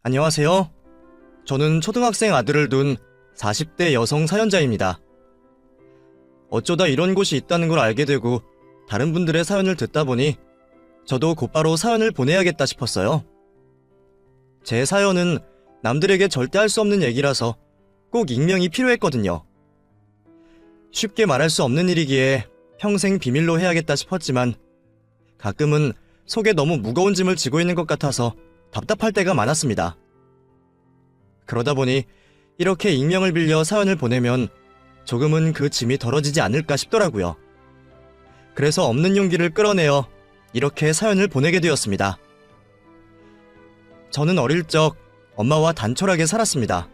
안녕하세요. 저는 초등학생 아들을 둔 40대 여성 사연자입니다. 어쩌다 이런 곳이 있다는 걸 알게 되고 다른 분들의 사연을 듣다 보니 저도 곧바로 사연을 보내야겠다 싶었어요. 제 사연은 남들에게 절대 할 수 없는 얘기라서 꼭 익명이 필요했거든요. 쉽게 말할 수 없는 일이기에 평생 비밀로 해야겠다 싶었지만 가끔은 속에 너무 무거운 짐을 지고 있는 것 같아서 답답할 때가 많았습니다. 그러다 보니 이렇게 익명을 빌려 사연을 보내면 조금은 그 짐이 덜어지지 않을까 싶더라고요. 그래서 없는 용기를 끌어내어 이렇게 사연을 보내게 되었습니다. 저는 어릴 적 엄마와 단촐하게 살았습니다.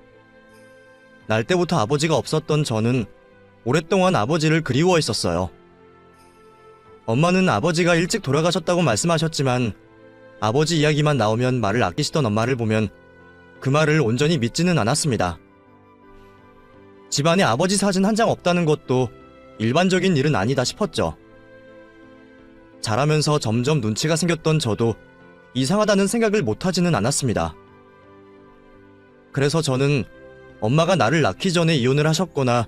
날 때부터 아버지가 없었던 저는 오랫동안 아버지를 그리워했었어요. 엄마는 아버지가 일찍 돌아가셨다고 말씀하셨지만 아버지 이야기만 나오면 말을 아끼시던 엄마를 보면 그 말을 온전히 믿지는 않았습니다. 집안에 아버지 사진 한 장 없다는 것도 일반적인 일은 아니다 싶었죠. 자라면서 점점 눈치가 생겼던 저도 이상하다는 생각을 못하지는 않았습니다. 그래서 저는 엄마가 나를 낳기 전에 이혼을 하셨거나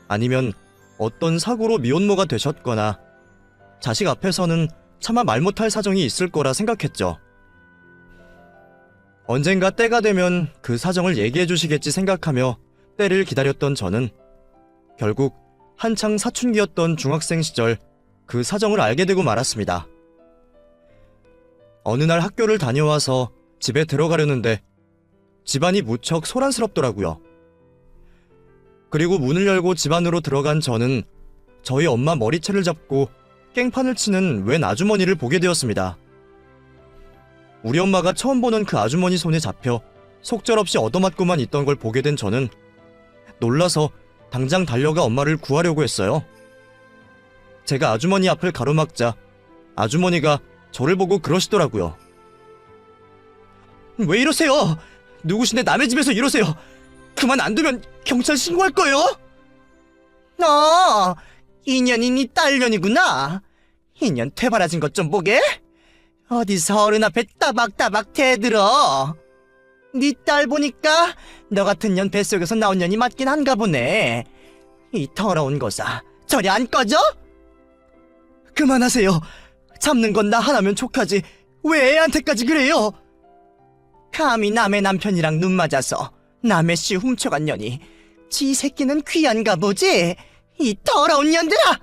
아니면 어떤 사고로 미혼모가 되셨거나 자식 앞에서는 차마 말 못할 사정이 있을 거라 생각했죠. 언젠가 때가 되면 그 사정을 얘기해 주시겠지 생각하며 때를 기다렸던 저는 결국 한창 사춘기였던 중학생 시절 그 사정을 알게 되고 말았습니다. 어느 날 학교를 다녀와서 집에 들어가려는데 집안이 무척 소란스럽더라고요. 그리고 문을 열고 집 안으로 들어간 저는 저희 엄마 머리채를 잡고 깽판을 치는 웬 아주머니를 보게 되었습니다. 우리 엄마가 처음 보는 그 아주머니 손에 잡혀 속절없이 얻어맞고만 있던 걸 보게 된 저는 놀라서 당장 달려가 엄마를 구하려고 했어요. 제가 아주머니 앞을 가로막자 아주머니가 저를 보고 그러시더라고요. 왜 이러세요? 누구신데 남의 집에서 이러세요? 그만 안 두면 경찰 신고할 거예요? 너 인연이니 딸년이구나. 인연 퇴바라진 것 좀 보게. 어디서 어른 앞에 따박따박 대들어. 네 딸 보니까 너 같은 년 뱃속에서 나온 년이 맞긴 한가 보네. 이 더러운 거사 저리 안 꺼져? 그만하세요. 잡는 건 나 하나면 족하지 왜 애한테까지 그래요? 감히 남의 남편이랑 눈 맞아서 남의 씨 훔쳐간 년이 지 새끼는 귀한가 보지? 이 더러운 년들아!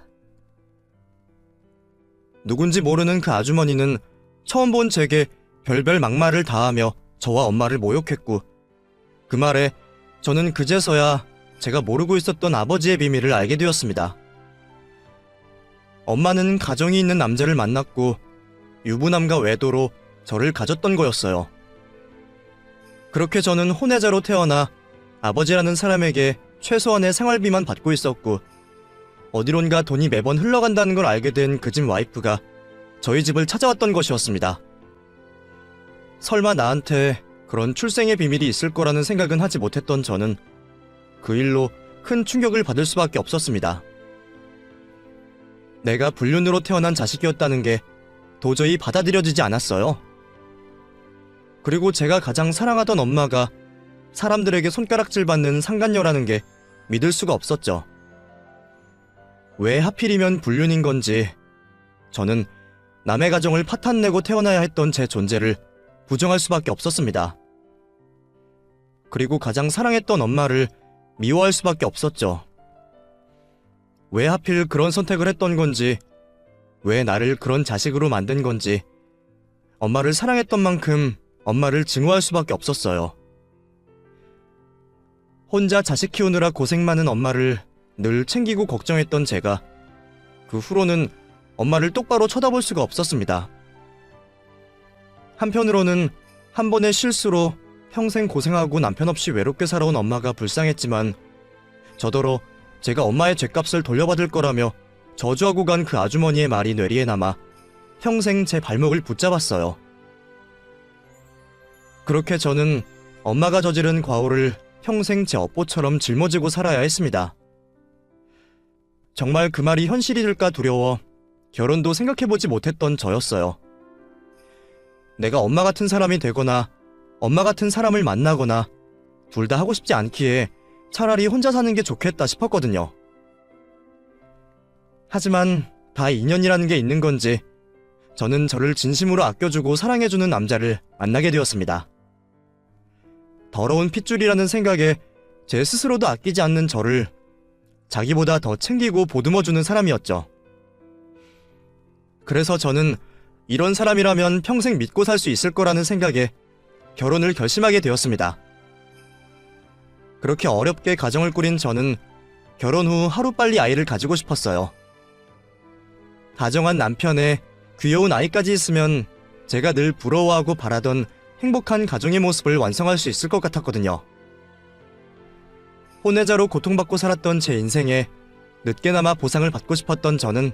누군지 모르는 그 아주머니는 처음 본 제게 별별 막말을 다하며 저와 엄마를 모욕했고 그 말에 저는 그제서야 제가 모르고 있었던 아버지의 비밀을 알게 되었습니다. 엄마는 가정이 있는 남자를 만났고 유부남과 외도로 저를 가졌던 거였어요. 그렇게 저는 혼외자로 태어나 아버지라는 사람에게 최소한의 생활비만 받고 있었고 어디론가 돈이 매번 흘러간다는 걸 알게 된 그 집 와이프가 저희 집을 찾아왔던 것이었습니다. 설마 나한테 그런 출생의 비밀이 있을 거라는 생각은 하지 못했던 저는 그 일로 큰 충격을 받을 수밖에 없었습니다. 내가 불륜으로 태어난 자식이었다는 게 도저히 받아들여지지 않았어요. 그리고 제가 가장 사랑하던 엄마가 사람들에게 손가락질 받는 상간녀라는 게 믿을 수가 없었죠. 왜 하필이면 불륜인 건지 저는 남의 가정을 파탄내고 태어나야 했던 제 존재를 부정할 수밖에 없었습니다. 그리고 가장 사랑했던 엄마를 미워할 수밖에 없었죠. 왜 하필 그런 선택을 했던 건지, 왜 나를 그런 자식으로 만든 건지, 엄마를 사랑했던 만큼 엄마를 증오할 수밖에 없었어요. 혼자 자식 키우느라 고생 많은 엄마를 늘 챙기고 걱정했던 제가 그 후로는 엄마를 똑바로 쳐다볼 수가 없었습니다. 한편으로는 한 번의 실수로 평생 고생하고 남편 없이 외롭게 살아온 엄마가 불쌍했지만 저더러 제가 엄마의 죗값을 돌려받을 거라며 저주하고 간 그 아주머니의 말이 뇌리에 남아 평생 제 발목을 붙잡았어요. 그렇게 저는 엄마가 저지른 과오를 평생 제 업보처럼 짊어지고 살아야 했습니다. 정말 그 말이 현실이 될까 두려워 결혼도 생각해보지 못했던 저였어요. 내가 엄마 같은 사람이 되거나 엄마 같은 사람을 만나거나 둘 다 하고 싶지 않기에 차라리 혼자 사는 게 좋겠다 싶었거든요. 하지만 다 인연이라는 게 있는 건지 저는 저를 진심으로 아껴주고 사랑해주는 남자를 만나게 되었습니다. 더러운 핏줄이라는 생각에 제 스스로도 아끼지 않는 저를 자기보다 더 챙기고 보듬어주는 사람이었죠. 그래서 저는 이런 사람이라면 평생 믿고 살 수 있을 거라는 생각에 결혼을 결심하게 되었습니다. 그렇게 어렵게 가정을 꾸린 저는 결혼 후 하루빨리 아이를 가지고 싶었어요. 다정한 남편에 귀여운 아이까지 있으면 제가 늘 부러워하고 바라던 행복한 가정의 모습을 완성할 수 있을 것 같았거든요. 혼외자로 고통받고 살았던 제 인생에 늦게나마 보상을 받고 싶었던 저는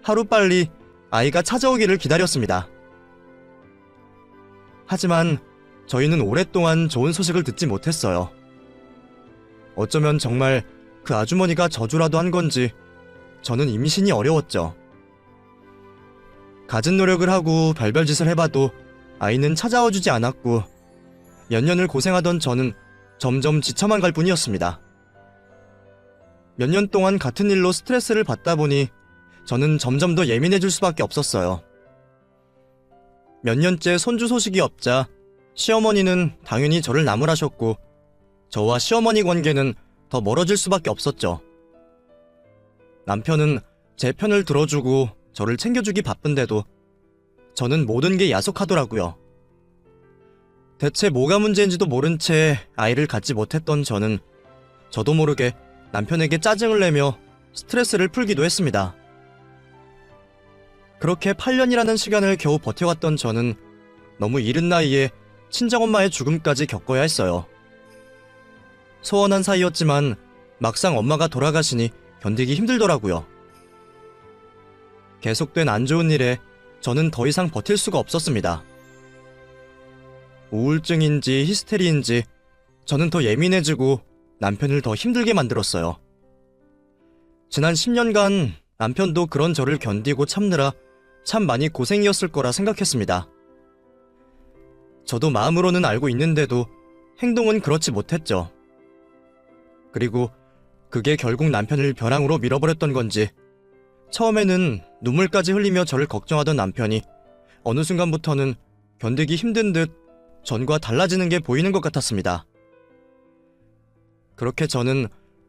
하루빨리 아이가 찾아오기를 기다렸습니다. 하지만 저희는 오랫동안 좋은 소식을 듣지 못했어요. 어쩌면 정말 그 아주머니가 저주라도 한 건지 저는 임신이 어려웠죠. 갖은 노력을 하고 별별 짓을 해봐도 아이는 찾아와 주지 않았고 몇 년을 고생하던 저는 점점 지쳐만 갈 뿐이었습니다. 몇 년 동안 같은 일로 스트레스를 받다 보니 저는 점점 더 예민해질 수밖에 없었어요. 몇 년째 손주 소식이 없자 시어머니는 당연히 저를 나무라셨고 저와 시어머니 관계는 더 멀어질 수밖에 없었죠. 남편은 제 편을 들어주고 저를 챙겨주기 바쁜데도 저는 모든 게 야속하더라고요. 대체 뭐가 문제인지도 모른 채 아이를 갖지 못했던 저는 저도 모르게 남편에게 짜증을 내며 스트레스를 풀기도 했습니다. 그렇게 8년이라는 시간을 겨우 버텨왔던 저는 너무 이른 나이에 친정엄마의 죽음까지 겪어야 했어요. 소원한 사이였지만 막상 엄마가 돌아가시니 견디기 힘들더라고요. 계속된 안 좋은 일에 저는 더 이상 버틸 수가 없었습니다. 우울증인지 히스테리인지 저는 더 예민해지고 남편을 더 힘들게 만들었어요. 지난 10년간 남편도 그런 저를 견디고 참느라 참 많이 고생이었을 거라 생각했습니다. 저도 마음으로는 알고 있는데도 행동은 그렇지 못했죠. 그리고 그게 결국 남편을 벼랑으로 밀어버렸던 건지 처음에는 눈물까지 흘리며 저를 걱정하던 남편이 어느 순간부터는 견디기 힘든 듯 전과 달라지는 게 보이는 것 같았습니다. 그렇게 저는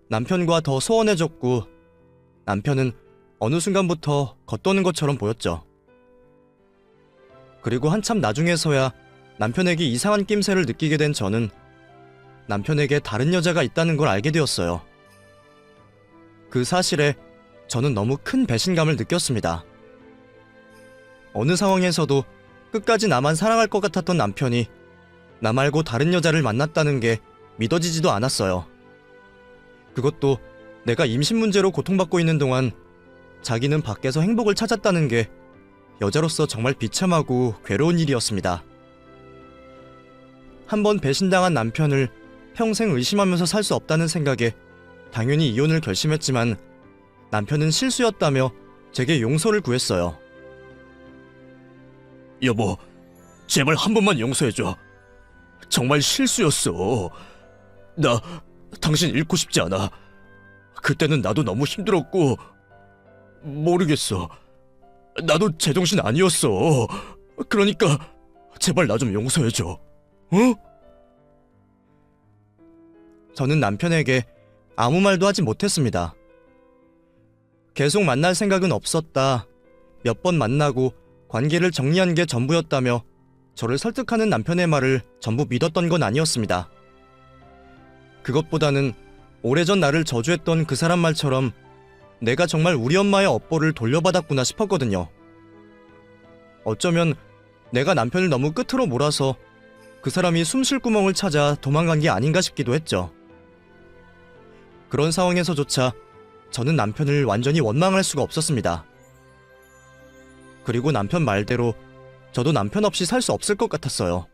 남편과 더 소원해졌고 남편은 어느 순간부터 겉도는 것처럼 보였죠. 그리고 한참 나중에서야 남편에게 이상한 낌새를 느끼게 된 저는 남편에게 다른 여자가 있다는 걸 알게 되었어요. 그 사실에 저는 너무 큰 배신감을 느꼈습니다. 어느 상황에서도 끝까지 나만 사랑할 것 같았던 남편이 나 말고 다른 여자를 만났다는 게 믿어지지도 않았어요. 그것도 내가 임신 문제로 고통받고 있는 동안 자기는 밖에서 행복을 찾았다는 게 여자로서 정말 비참하고 괴로운 일이었습니다. 한번 배신당한 남편을 평생 의심하면서 살 수 없다는 생각에 당연히 이혼을 결심했지만 남편은 실수였다며 제게 용서를 구했어요. 여보, 제발 한 번만 용서해줘. 정말 실수였어. 나 당신 잃고 싶지 않아. 그때는 나도 너무 힘들었고 모르겠어. 나도 제정신 아니었어. 그러니까 제발 나 좀 용서해줘. 어? 저는 남편에게 아무 말도 하지 못했습니다. 계속 만날 생각은 없었다. 몇 번 만나고 관계를 정리한 게 전부였다며 저를 설득하는 남편의 말을 전부 믿었던 건 아니었습니다. 그것보다는 오래전 나를 저주했던 그 사람 말처럼 내가 정말 우리 엄마의 업보를 돌려받았구나 싶었거든요. 어쩌면 내가 남편을 너무 끝으로 몰아서 그 사람이 숨 쉴 구멍을 찾아 도망간 게 아닌가 싶기도 했죠. 그런 상황에서조차 저는 남편을 완전히 원망할 수가 없었습니다. 그리고 남편 말대로 저도 남편 없이 살 수 없을 것 같았어요.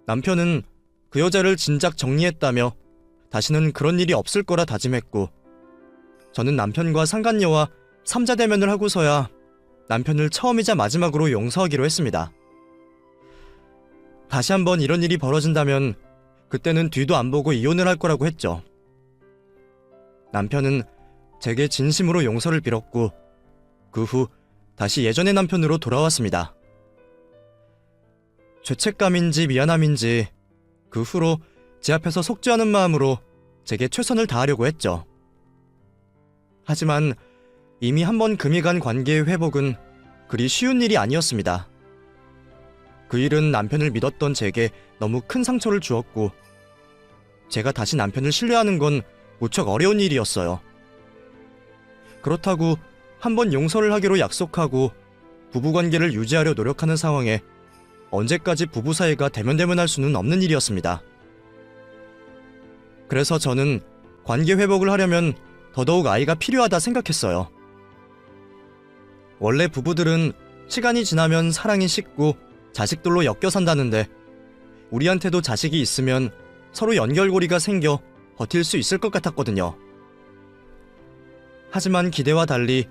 남편은 그 여자를 진작 정리했다며 다시는 그런 일이 없을 거라 다짐했고 저는 남편과 상간녀와 3자 대면을 하고서야 남편을 처음이자 마지막으로 용서하기로 했습니다. 다시 한번 이런 일이 벌어진다면 그때는 뒤도 안 보고 이혼을 할 거라고 했죠. 남편은 제게 진심으로 용서를 빌었고 그 후 다시 예전의 남편으로 돌아왔습니다. 죄책감인지 미안함인지 그 후로 제 앞에서 속죄하는 마음으로 제게 최선을 다하려고 했죠. 하지만 이미 한번 금이 간 관계의 회복은 그리 쉬운 일이 아니었습니다. 그 일은 남편을 믿었던 제게 너무 큰 상처를 주었고 제가 다시 남편을 신뢰하는 건 무척 어려운 일이었어요. 그렇다고 한번 용서를 하기로 약속하고 부부관계를 유지하려 노력하는 상황에 언제까지 부부 사이가 대면대면할 수는 없는 일이었습니다. 그래서 저는 관계 회복을 하려면 더더욱 아이가 필요하다 생각했어요. 원래 부부들은 시간이 지나면 사랑이 식고 자식들로 엮여 산다는데 우리한테도 자식이 있으면 서로 연결고리가 생겨 버틸 수 있을 것 같았거든요. 하지만 기대와 달리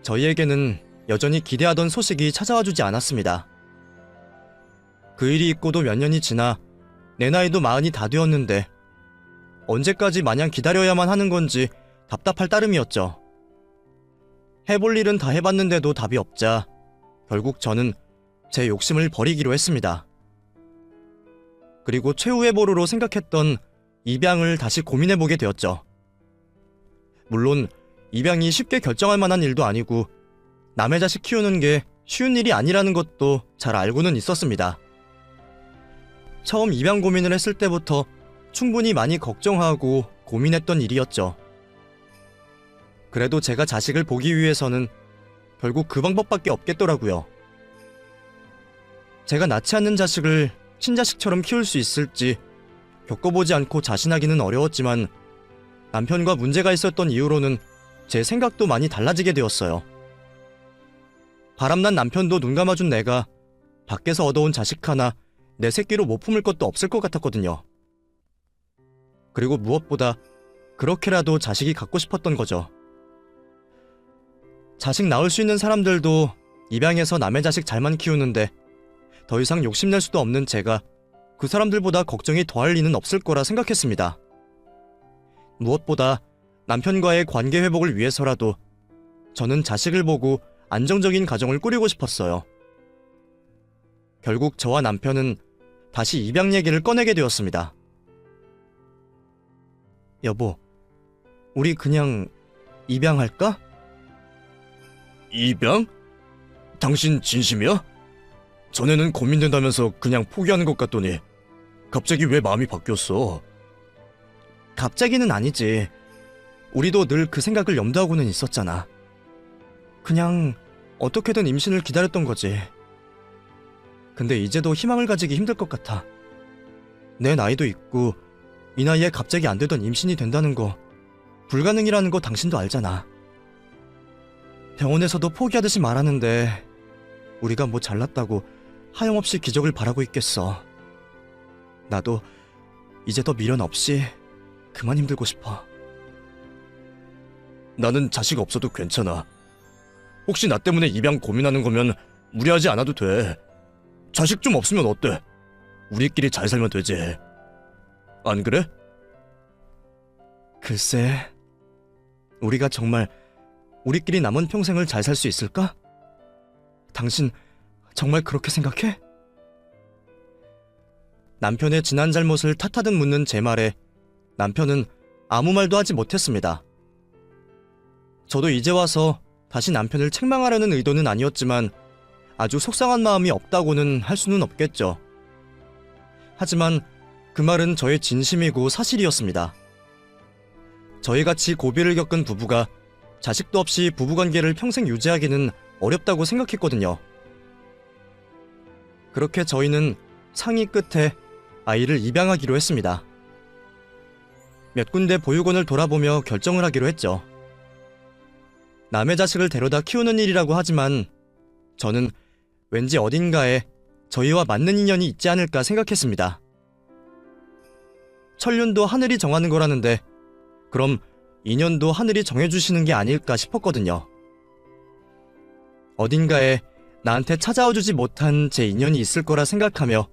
저희에게는 여전히 기대하던 소식이 찾아와 주지 않았습니다. 그 일이 있고도 몇 년이 지나 내 나이도 40이 다 되었는데 언제까지 마냥 기다려야만 하는 건지 답답할 따름이었죠. 해볼 일은 다 해봤는데도 답이 없자 결국 저는 제 욕심을 버리기로 했습니다. 그리고 최후의 보루로 생각했던 입양을 다시 고민해보게 되었죠. 물론 입양이 쉽게 결정할 만한 일도 아니고 남의 자식 키우는 게 쉬운 일이 아니라는 것도 잘 알고는 있었습니다. 처음 입양 고민을 했을 때부터 충분히 많이 걱정하고 고민했던 일이었죠. 그래도 제가 자식을 보기 위해서는 결국 그 방법밖에 없겠더라고요. 제가 낳지 않는 자식을 친자식처럼 키울 수 있을지 겪어보지 않고 자신하기는 어려웠지만 남편과 문제가 있었던 이후로는 제 생각도 많이 달라지게 되었어요. 바람난 남편도 눈 감아준 내가 밖에서 얻어온 자식 하나 내 새끼로 못 품을 것도 없을 것 같았거든요. 그리고 무엇보다 그렇게라도 자식이 갖고 싶었던 거죠. 자식 낳을 수 있는 사람들도 입양해서 남의 자식 잘만 키우는데 더 이상 욕심낼 수도 없는 제가 그 사람들보다 걱정이 더할 리는 없을 거라 생각했습니다. 무엇보다 남편과의 관계 회복을 위해서라도 저는 자식을 보고 안정적인 가정을 꾸리고 싶었어요. 결국 저와 남편은 다시 입양 얘기를 꺼내게 되었습니다. 여보, 우리 그냥 입양할까? 입양? 당신 진심이야? 전에는 고민된다면서 그냥 포기하는 것 같더니 갑자기 왜 마음이 바뀌었어? 갑자기는 아니지. 우리도 늘 그 생각을 염두하고는 있었잖아. 그냥 어떻게든 임신을 기다렸던 거지. 근데 이제도 희망을 가지기 힘들 것 같아. 내 나이도 있고 이 나이에 갑자기 안 되던 임신이 된다는 거 불가능이라는 거 당신도 알잖아. 병원에서도 포기하듯이 말하는데 우리가 뭐 잘났다고 하염없이 기적을 바라고 있겠어. 나도 이제 더 미련 없이 그만 힘들고 싶어. 나는 자식 없어도 괜찮아. 혹시 나 때문에 입양 고민하는 거면 무리하지 않아도 돼. 자식 좀 없으면 어때? 우리끼리 잘 살면 되지. 안 그래? 글쎄, 우리가 정말 우리끼리 남은 평생을 잘 살 수 있을까? 당신 정말 그렇게 생각해? 남편의 지난 잘못을 탓하듯 묻는 제 말에 남편은 아무 말도 하지 못했습니다. 저도 이제 와서 다시 남편을 책망하려는 의도는 아니었지만 아주 속상한 마음이 없다고는 할 수는 없겠죠. 하지만 그 말은 저의 진심이고 사실이었습니다. 저희같이 고비를 겪은 부부가 자식도 없이 부부관계를 평생 유지하기는 어렵다고 생각했거든요. 그렇게 저희는 상의 끝에 아이를 입양하기로 했습니다. 몇 군데 보육원을 돌아보며 결정을 하기로 했죠. 남의 자식을 데려다 키우는 일이라고 하지만 저는 왠지 어딘가에 저희와 맞는 인연이 있지 않을까 생각했습니다. 천륜도 하늘이 정하는 거라는데 그럼 인연도 하늘이 정해주시는 게 아닐까 싶었거든요. 어딘가에 나한테 찾아와 주지 못한 제 인연이 있을 거라 생각하며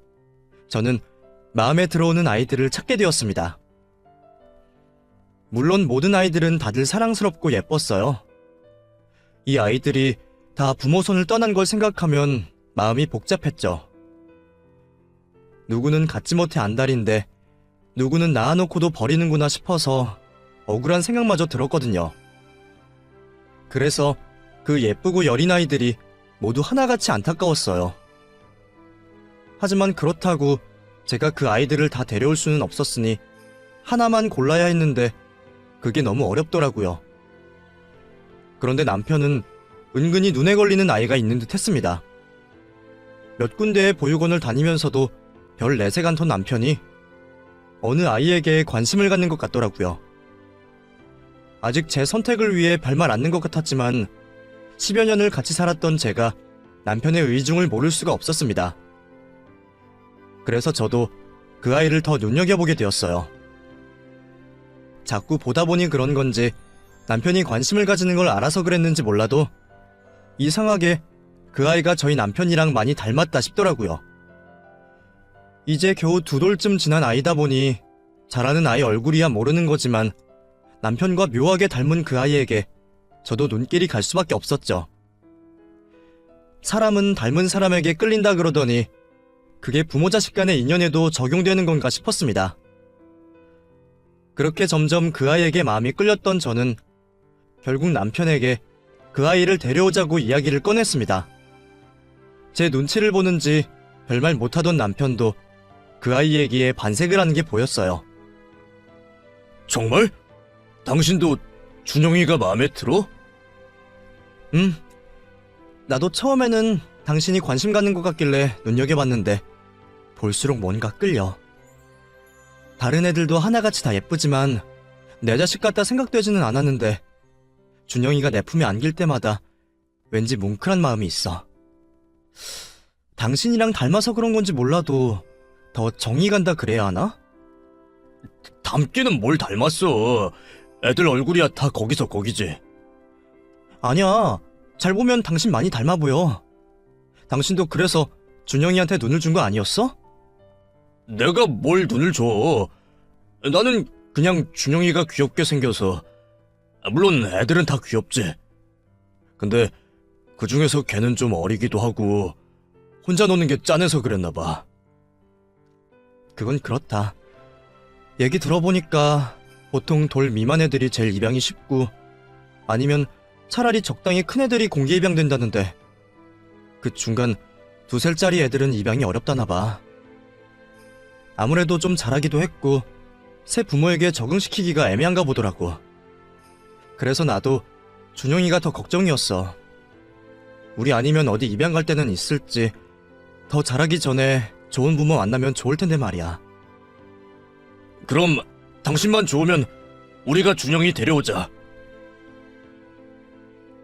저는 마음에 들어오는 아이들을 찾게 되었습니다. 물론 모든 아이들은 다들 사랑스럽고 예뻤어요. 이 아이들이 다 부모 손을 떠난 걸 생각하면 마음이 복잡했죠. 누구는 갖지 못해 안달인데 누구는 낳아놓고도 버리는구나 싶어서 억울한 생각마저 들었거든요. 그래서 그 예쁘고 여린 아이들이 모두 하나같이 안타까웠어요. 하지만 그렇다고 제가 그 아이들을 다 데려올 수는 없었으니 하나만 골라야 했는데 그게 너무 어렵더라고요. 그런데 남편은 은근히 눈에 걸리는 아이가 있는 듯 했습니다. 몇 군데의 보육원을 다니면서도 별 내색 않던 남편이 어느 아이에게 관심을 갖는 것 같더라고요. 아직 제 선택을 위해 별말 않는 것 같았지만 10여 년을 같이 살았던 제가 남편의 의중을 모를 수가 없었습니다. 그래서 저도 그 아이를 더 눈여겨보게 되었어요. 자꾸 보다 보니 그런 건지 남편이 관심을 가지는 걸 알아서 그랬는지 몰라도 이상하게 그 아이가 저희 남편이랑 많이 닮았다 싶더라고요. 이제 겨우 2돌쯤 지난 아이다 보니 자라는 아이 얼굴이야 모르는 거지만 남편과 묘하게 닮은 그 아이에게 저도 눈길이 갈 수밖에 없었죠. 사람은 닮은 사람에게 끌린다 그러더니 그게 부모 자식 간의 인연에도 적용되는 건가 싶었습니다. 그렇게 점점 그 아이에게 마음이 끌렸던 저는 결국 남편에게 그 아이를 데려오자고 이야기를 꺼냈습니다. 제 눈치를 보는지 별말 못하던 남편도 그 아이 얘기에 반색을 하는 게 보였어요. 정말? 당신도 준영이가 마음에 들어? 나도 처음에는 당신이 관심 갖는 것 같길래 눈여겨봤는데 볼수록 뭔가 끌려. 다른 애들도 하나같이 다 예쁘지만 내 자식 같다 생각되지는 않았는데 준영이가 내 품에 안길 때마다 왠지 뭉클한 마음이 있어. 당신이랑 닮아서 그런 건지 몰라도 더 정이 간다 그래야 하나? 닮기는 뭘 닮았어. 애들 얼굴이야 다 거기서 거기지. 아니야. 잘 보면 당신 많이 닮아 보여. 당신도 그래서 준영이한테 눈을 준 거 아니었어? 내가 뭘 눈을 줘. 나는 그냥 준영이가 귀엽게 생겨서. 물론 애들은 다 귀엽지. 근데 그 중에서 걔는 좀 어리기도 하고 혼자 노는 게 짠해서 그랬나 봐. 그건 그렇다. 얘기 들어보니까 보통 돌 미만 애들이 제일 입양이 쉽고 아니면 차라리 적당히 큰 애들이 공개 입양된다는데 그 중간 2살짜리 애들은 입양이 어렵다나 봐. 아무래도 좀 자라기도 했고 새 부모에게 적응시키기가 애매한가 보더라고. 그래서 나도 준영이가 더 걱정이었어. 우리 아니면 어디 입양 갈 때는 있을지 더 자라기 전에 좋은 부모 만나면 좋을 텐데 말이야. 그럼 당신만 좋으면 우리가 준영이 데려오자.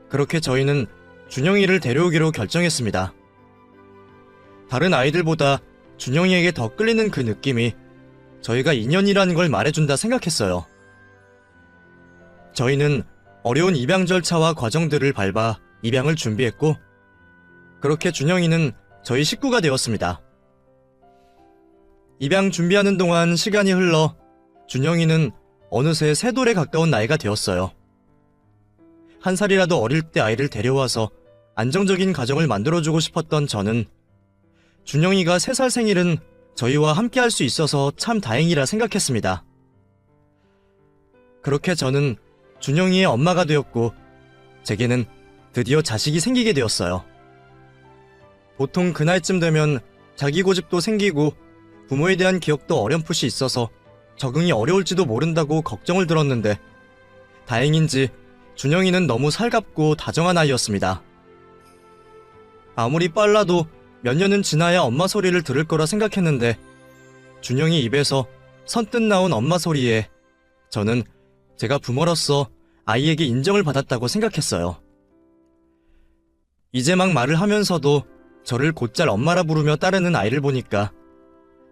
그렇게 저희는 준영이를 데려오기로 결정했습니다. 다른 아이들보다 준영이에게 더 끌리는 그 느낌이 저희가 인연이라는 걸 말해준다 생각했어요. 저희는 어려운 입양 절차와 과정들을 밟아 입양을 준비했고 그렇게 준영이는 저희 식구가 되었습니다. 입양 준비하는 동안 시간이 흘러 준영이는 어느새 3돌에 가까운 나이가 되었어요. 1살이라도 어릴 때 아이를 데려와서 안정적인 가정을 만들어주고 싶었던 저는 준영이가 3살 생일은 저희와 함께 할 수 있어서 참 다행이라 생각했습니다. 그렇게 저는 준영이의 엄마가 되었고 제게는 드디어 자식이 생기게 되었어요. 보통 그날쯤 되면 자기 고집도 생기고 부모에 대한 기억도 어렴풋이 있어서 적응이 어려울지도 모른다고 걱정을 들었는데 다행인지 준영이는 너무 살갑고 다정한 아이였습니다. 아무리 빨라도 몇 년은 지나야 엄마 소리를 들을 거라 생각했는데 준영이 입에서 선뜻 나온 엄마 소리에 저는 제가 부모로서 아이에게 인정을 받았다고 생각했어요. 이제 막 말을 하면서도 저를 곧잘 엄마라 부르며 따르는 아이를 보니까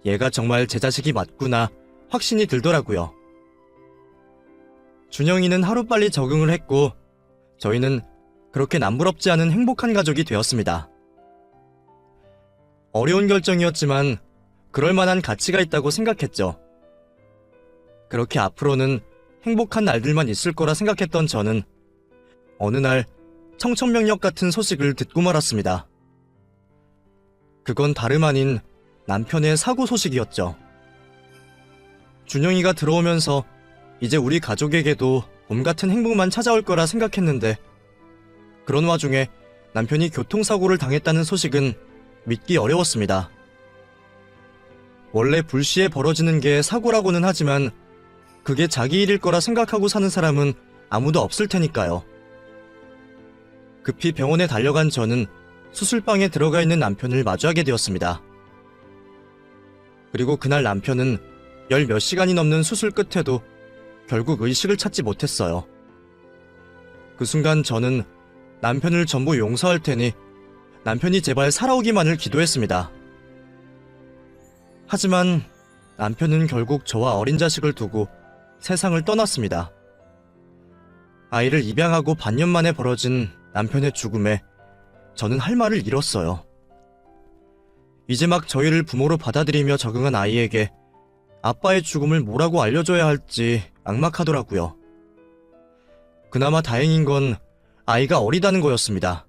얘가 정말 제 자식이 맞구나 확신이 들더라고요. 준영이는 하루빨리 적응을 했고 저희는 그렇게 남부럽지 않은 행복한 가족이 되었습니다. 어려운 결정이었지만 그럴 만한 가치가 있다고 생각했죠. 그렇게 앞으로는 행복한 날들만 있을 거라 생각했던 저는 어느 날 청천벽력 같은 소식을 듣고 말았습니다. 그건 다름 아닌 남편의 사고 소식이었죠. 준영이가 들어오면서 이제 우리 가족에게도 봄 같은 행복만 찾아올 거라 생각했는데 그런 와중에 남편이 교통사고를 당했다는 소식은 믿기 어려웠습니다. 원래 불시에 벌어지는 게 사고라고는 하지만 그게 자기 일일 거라 생각하고 사는 사람은 아무도 없을 테니까요. 급히 병원에 달려간 저는 수술방에 들어가 있는 남편을 마주하게 되었습니다. 그리고 그날 남편은 열 몇 시간이 넘는 수술 끝에도 결국 의식을 찾지 못했어요. 그 순간 저는 남편을 전부 용서할 테니 남편이 제발 살아오기만을 기도했습니다. 하지만 남편은 결국 저와 어린 자식을 두고 세상을 떠났습니다. 아이를 입양하고 반년 만에 벌어진 남편의 죽음에 저는 할 말을 잃었어요. 이제 막 저희를 부모로 받아들이며 적응한 아이에게 아빠의 죽음을 뭐라고 알려줘야 할지 막막하더라고요. 그나마 다행인 건 아이가 어리다는 거였습니다.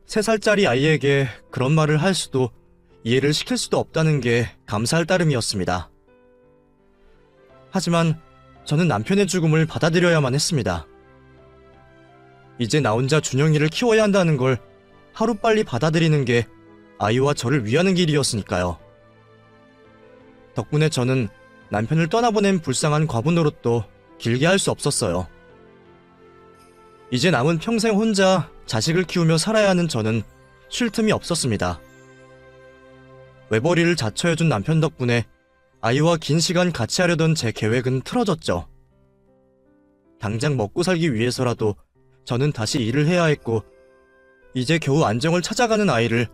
3살짜리 아이에게 그런 말을 할 수도 이해를 시킬 수도 없다는 게 감사할 따름이었습니다. 하지만 저는 남편의 죽음을 받아들여야만 했습니다. 이제 나 혼자 준영이를 키워야 한다는 걸 하루빨리 받아들이는 게 아이와 저를 위하는 길이었으니까요. 덕분에 저는 남편을 떠나보낸 불쌍한 과부 노릇도 길게 할 수 없었어요. 이제 남은 평생 혼자 자식을 키우며 살아야 하는 저는 쉴 틈이 없었습니다. 외벌이를 자처해준 남편 덕분에 아이와 긴 시간 같이 하려던 제 계획은 틀어졌죠. 당장 먹고 살기 위해서라도 저는 다시 일을 해야 했고 이제 겨우 안정을 찾아가는 아이를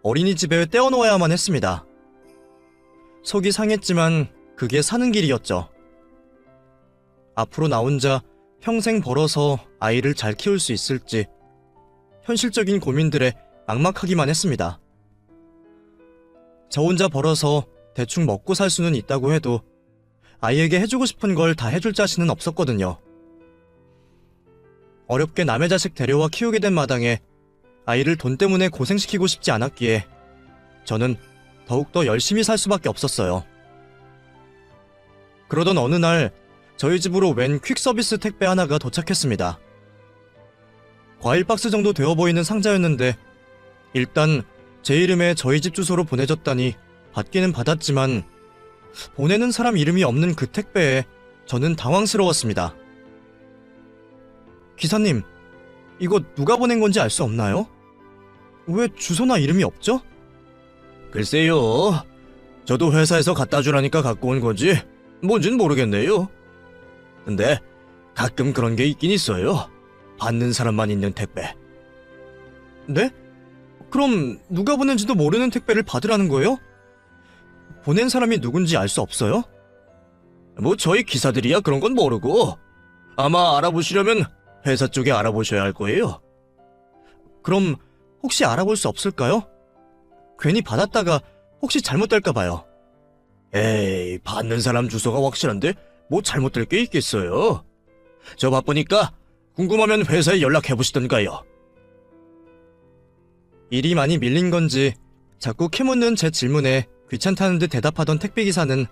어린이집에 떼어놓아야만 했습니다. 속이 상했지만 그게 사는 길이었죠. 앞으로 나 혼자 평생 벌어서 아이를 잘 키울 수 있을지 현실적인 고민들에 막막하기만 했습니다. 저 혼자 벌어서 대충 먹고 살 수는 있다고 해도 아이에게 해주고 싶은 걸 다 해줄 자신은 없었거든요. 어렵게 남의 자식 데려와 키우게 된 마당에 아이를 돈 때문에 고생시키고 싶지 않았기에 저는 더욱더 열심히 살 수밖에 없었어요. 그러던 어느 날 저희 집으로 웬 퀵서비스 택배 하나가 도착했습니다. 과일 박스 정도 되어 보이는 상자였는데 일단 제 이름에 저희 집 주소로 보내졌다니 받기는 받았지만 보내는 사람 이름이 없는 그 택배에 저는 당황스러웠습니다. 기사님, 이거 누가 보낸 건지 알 수 없나요? 왜 주소나 이름이 없죠? 글쎄요. 저도 회사에서 갖다 주라니까 갖고 온 거지 뭔진 모르겠네요. 근데 가끔 그런 게 있긴 있어요. 받는 사람만 있는 택배. 네? 그럼 누가 보낸지도 모르는 택배를 받으라는 거예요? 보낸 사람이 누군지 알 수 없어요? 뭐 저희 기사들이야 그런 건 모르고 아마 알아보시려면 회사 쪽에 알아보셔야 할 거예요. 그럼 혹시 알아볼 수 없을까요? 괜히 받았다가 혹시 잘못될까 봐요. 에이, 받는 사람 주소가 확실한데 뭐 잘못될 게 있겠어요. 저 바쁘니까 궁금하면 회사에 연락해보시던가요. 일이 많이 밀린 건지 자꾸 캐묻는 제 질문에 귀찮다는 듯 대답하던 택배기사는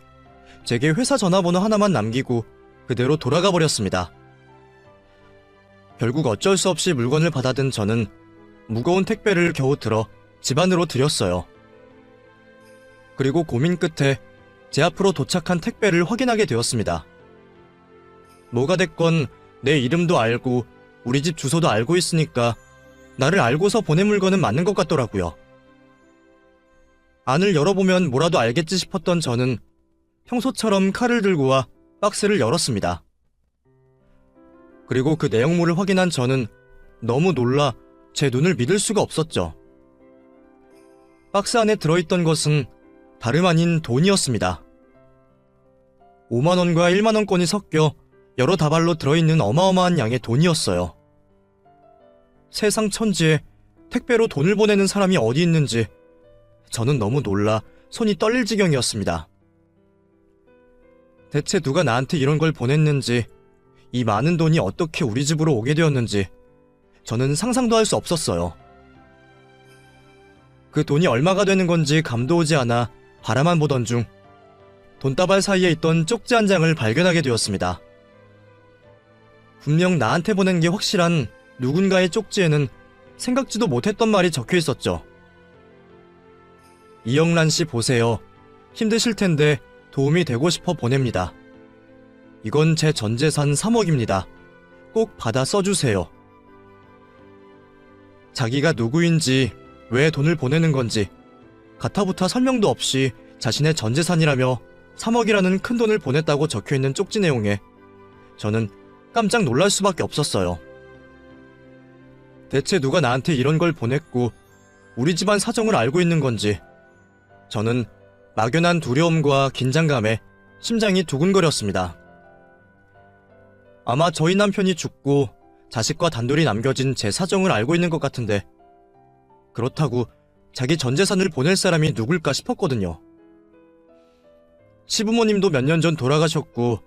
제게 회사 전화번호 하나만 남기고 그대로 돌아가 버렸습니다. 결국 어쩔 수 없이 물건을 받아든 저는 무거운 택배를 겨우 들어 집 안으로 들였어요. 그리고 고민 끝에 제 앞으로 도착한 택배를 확인하게 되었습니다. 뭐가 됐건 내 이름도 알고 우리 집 주소도 알고 있으니까 나를 알고서 보낸 물건은 맞는 것 같더라고요. 안을 열어보면 뭐라도 알겠지 싶었던 저는 평소처럼 칼을 들고 와 박스를 열었습니다. 그리고 그 내용물을 확인한 저는 너무 놀라 제 눈을 믿을 수가 없었죠. 박스 안에 들어있던 것은 다름 아닌 돈이었습니다. 5만원과 1만원권이 섞여 여러 다발로 들어있는 어마어마한 양의 돈이었어요. 세상 천지에 택배로 돈을 보내는 사람이 어디 있는지 저는 너무 놀라 손이 떨릴 지경이었습니다. 대체 누가 나한테 이런 걸 보냈는지, 이 많은 돈이 어떻게 우리 집으로 오게 되었는지 저는 상상도 할 수 없었어요. 그 돈이 얼마가 되는 건지 감도 오지 않아 바라만 보던 중 돈다발 사이에 있던 쪽지 한 장을 발견하게 되었습니다. 분명 나한테 보낸 게 확실한 누군가의 쪽지에는 생각지도 못했던 말이 적혀 있었죠. 이영란 씨 보세요. 힘드실 텐데 도움이 되고 싶어 보냅니다. 이건 제 전 재산 3억입니다. 꼭 받아 써주세요. 자기가 누구인지, 왜 돈을 보내는 건지 가타부타 설명도 없이 자신의 전 재산이라며 3억이라는 큰 돈을 보냈다고 적혀있는 쪽지 내용에 저는 깜짝 놀랄 수밖에 없었어요. 대체 누가 나한테 이런 걸 보냈고 우리 집안 사정을 알고 있는 건지 저는 막연한 두려움과 긴장감에 심장이 두근거렸습니다. 아마 저희 남편이 죽고 자식과 단둘이 남겨진 제 사정을 알고 있는 것 같은데 그렇다고 자기 전 재산을 보낼 사람이 누굴까 싶었거든요. 시부모님도 몇 년 전 돌아가셨고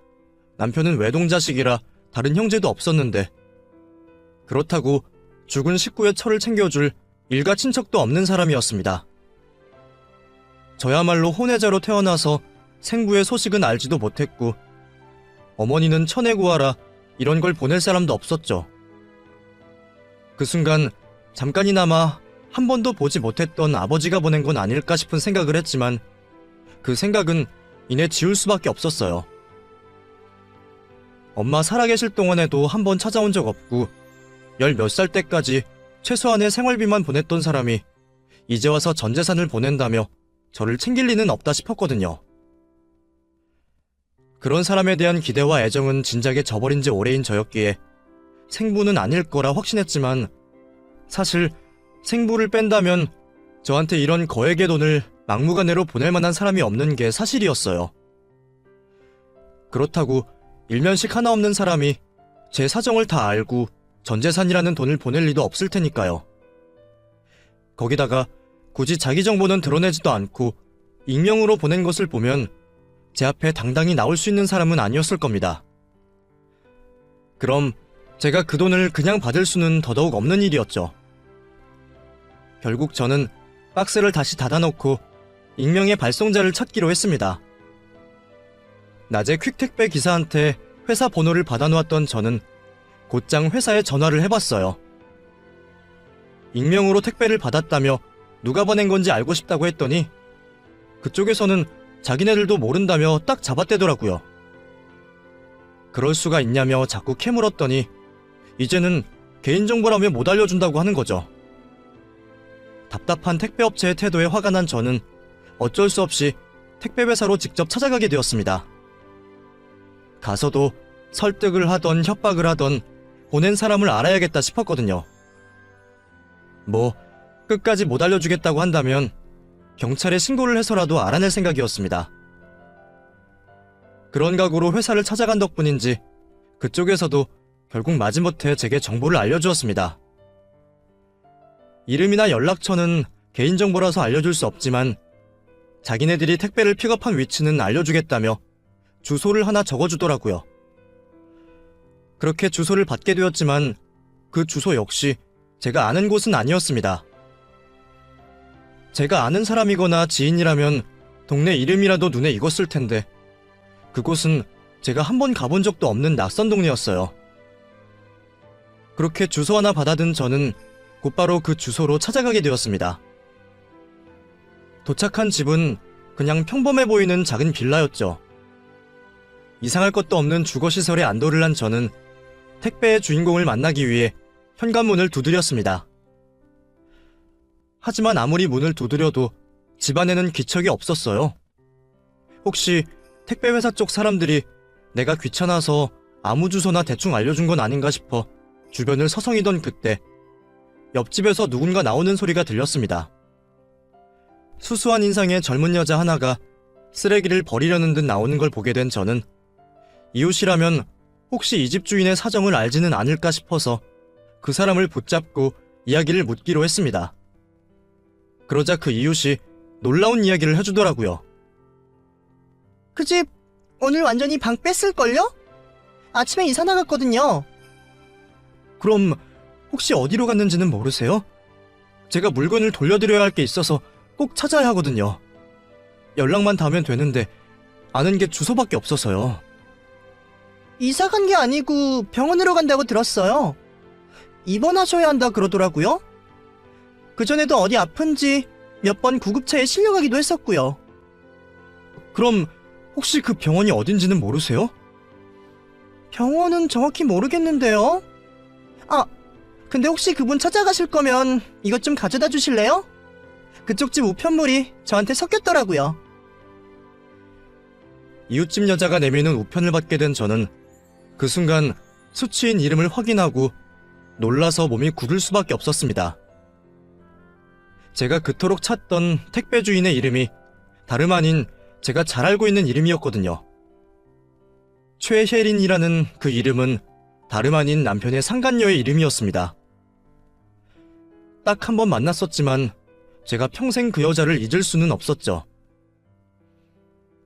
남편은 외동자식이라 다른 형제도 없었는데 그렇다고 죽은 식구의 처를 챙겨줄 일가 친척도 없는 사람이었습니다. 저야말로 혼외자로 태어나서 생부의 소식은 알지도 못했고 어머니는 천에 구하라 이런 걸 보낼 사람도 없었죠. 그 순간 잠깐이나마 한 번도 보지 못했던 아버지가 보낸 건 아닐까 싶은 생각을 했지만 그 생각은 이내 지울 수밖에 없었어요. 엄마 살아계실 동안에도 한 번 찾아온 적 없고 10몇 살 때까지 최소한의 생활비만 보냈던 사람이 이제 와서 전 재산을 보낸다며 저를 챙길 리는 없다 싶었거든요. 그런 사람에 대한 기대와 애정은 진작에 저버린 지 오래인 저였기에 생부는 아닐 거라 확신했지만 사실 생부를 뺀다면 저한테 이런 거액의 돈을 막무가내로 보낼 만한 사람이 없는 게 사실이었어요. 그렇다고 일면식 하나 없는 사람이 제 사정을 다 알고 전 재산이라는 돈을 보낼 리도 없을 테니까요. 거기다가 굳이 자기 정보는 드러내지도 않고 익명으로 보낸 것을 보면 제 앞에 당당히 나올 수 있는 사람은 아니었을 겁니다. 그럼 제가 그 돈을 그냥 받을 수는 더더욱 없는 일이었죠. 결국 저는 박스를 다시 닫아놓고 익명의 발송자를 찾기로 했습니다. 낮에 퀵택배 기사한테 회사 번호를 받아놓았던 저는 곧장 회사에 전화를 해봤어요. 익명으로 택배를 받았다며 누가 보낸 건지 알고 싶다고 했더니 그쪽에서는 자기네들도 모른다며 딱 잡아떼더라고요. 그럴 수가 있냐며 자꾸 캐물었더니 이제는 개인정보라며 못 알려준다고 하는 거죠. 답답한 택배업체의 태도에 화가 난 저는 어쩔 수 없이 택배회사로 직접 찾아가게 되었습니다. 가서도 설득을 하던 협박을 하던 보낸 사람을 알아야겠다 싶었거든요. 뭐 끝까지 못 알려주겠다고 한다면 경찰에 신고를 해서라도 알아낼 생각이었습니다. 그런 각오로 회사를 찾아간 덕분인지 그쪽에서도 결국 마지못해 제게 정보를 알려주었습니다. 이름이나 연락처는 개인정보라서 알려줄 수 없지만 자기네들이 택배를 픽업한 위치는 알려주겠다며 주소를 하나 적어주더라고요. 그렇게 주소를 받게 되었지만 그 주소 역시 제가 아는 곳은 아니었습니다. 제가 아는 사람이거나 지인이라면 동네 이름이라도 눈에 익었을 텐데 그곳은 제가 한 번 가본 적도 없는 낯선 동네였어요. 그렇게 주소 하나 받아든 저는 곧바로 그 주소로 찾아가게 되었습니다. 도착한 집은 그냥 평범해 보이는 작은 빌라였죠. 이상할 것도 없는 주거시설에 안도를 한 저는 택배의 주인공을 만나기 위해 현관문을 두드렸습니다. 하지만 아무리 문을 두드려도 집안에는 기척이 없었어요. 혹시 택배회사 쪽 사람들이 내가 귀찮아서 아무 주소나 대충 알려준 건 아닌가 싶어 주변을 서성이던 그때 옆집에서 누군가 나오는 소리가 들렸습니다. 수수한 인상의 젊은 여자 하나가 쓰레기를 버리려는 듯 나오는 걸 보게 된 저는 이웃이라면 혹시 이 집 주인의 사정을 알지는 않을까 싶어서 그 사람을 붙잡고 이야기를 묻기로 했습니다. 그러자 그 이웃이 놀라운 이야기를 해주더라고요. 그 집 오늘 완전히 방 뺐을걸요? 아침에 이사 나갔거든요. 그럼 혹시 어디로 갔는지는 모르세요? 제가 물건을 돌려드려야 할 게 있어서 꼭 찾아야 하거든요. 연락만 닿으면 되는데 아는 게 주소밖에 없어서요. 이사 간 게 아니고 병원으로 간다고 들었어요. 입원하셔야 한다 그러더라고요. 그전에도 어디 아픈지 몇 번 구급차에 실려가기도 했었고요. 그럼 혹시 그 병원이 어딘지는 모르세요? 병원은 정확히 모르겠는데요. 아, 근데 혹시 그분 찾아가실 거면 이것 좀 가져다 주실래요? 그쪽 집 우편물이 저한테 섞였더라고요. 이웃집 여자가 내미는 우편을 받게 된 저는 그 순간 수취인 이름을 확인하고 놀라서 몸이 굳을 수밖에 없었습니다. 제가 그토록 찾던 택배 주인의 이름이 다름 아닌 제가 잘 알고 있는 이름이었거든요. 최혜린이라는 그 이름은 다름 아닌 남편의 상간녀의 이름이었습니다. 딱 한 번 만났었지만 제가 평생 그 여자를 잊을 수는 없었죠.